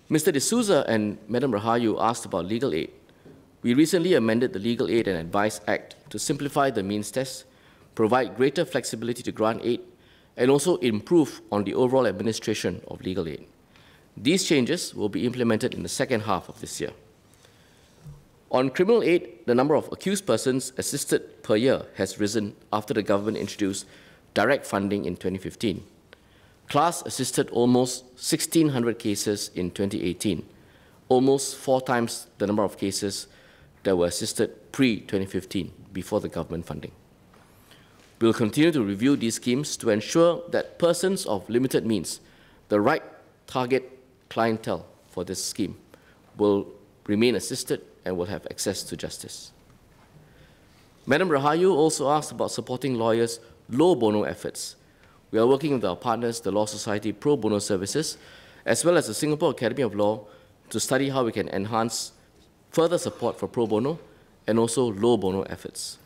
Mr. D'Souza and Madam Rahayu asked about legal aid. We recently amended the Legal Aid and Advice Act to simplify the means test, provide greater flexibility to grant aid, and also improve on the overall administration of legal aid. These changes will be implemented in the second half of this year. On criminal aid, the number of accused persons assisted per year has risen after the government introduced direct funding in 2015. CLAS assisted almost 1,600 cases in 2018, almost 4 times the number of cases that were assisted pre-2015, before the government funding. We will continue to review these schemes to ensure that persons of limited means, the right target clientele for this scheme, will remain assisted and will have access to justice. Madam Rahayu also asked about supporting lawyers' low bono efforts. We are working with our partners, the Law Society Pro Bono Services, as well as the Singapore Academy of Law, to study how we can enhance further support for pro bono and also low bono efforts.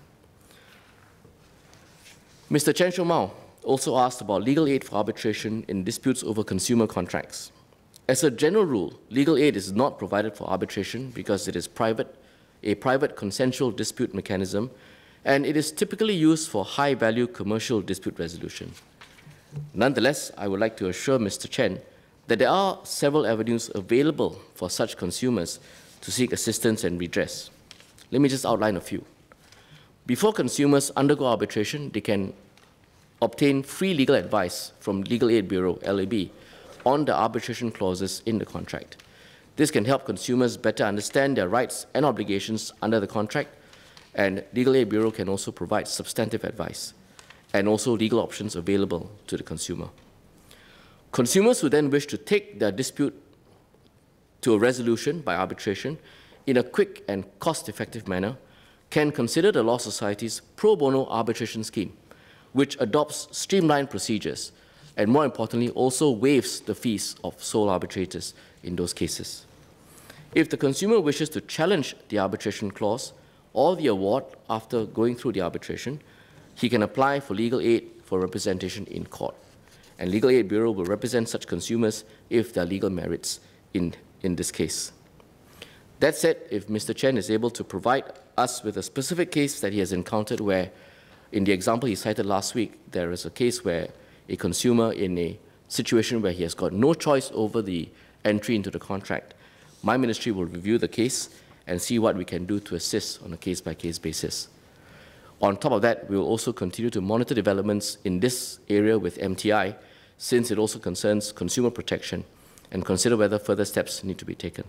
Mr. Chen Shou Mao also asked about legal aid for arbitration in disputes over consumer contracts. As a general rule, legal aid is not provided for arbitration because it is a private consensual dispute mechanism, and it is typically used for high-value commercial dispute resolution. Nonetheless, I would like to assure Mr. Chen that there are several avenues available for such consumers to seek assistance and redress. Let me just outline a few. Before consumers undergo arbitration, they can obtain free legal advice from Legal Aid Bureau, LAB, on the arbitration clauses in the contract. This can help consumers better understand their rights and obligations under the contract, and Legal Aid Bureau can also provide substantive advice and also legal options available to the consumer. Consumers who then wish to take their dispute to a resolution by arbitration in a quick and cost-effective manner can consider the Law Society's pro bono arbitration scheme, which adopts streamlined procedures and, more importantly, also waives the fees of sole arbitrators in those cases. If the consumer wishes to challenge the arbitration clause or the award after going through the arbitration, he can apply for legal aid for representation in court, and Legal Aid Bureau will represent such consumers if there are legal merits in this case. That said, if Mr. Chen is able to provide us with a specific case that he has encountered where, in the example he cited last week, there is a case where a consumer in a situation where he has got no choice over the entry into the contract, my ministry will review the case and see what we can do to assist on a case-by-case basis. On top of that, we will also continue to monitor developments in this area with MTI, since it also concerns consumer protection, and consider whether further steps need to be taken.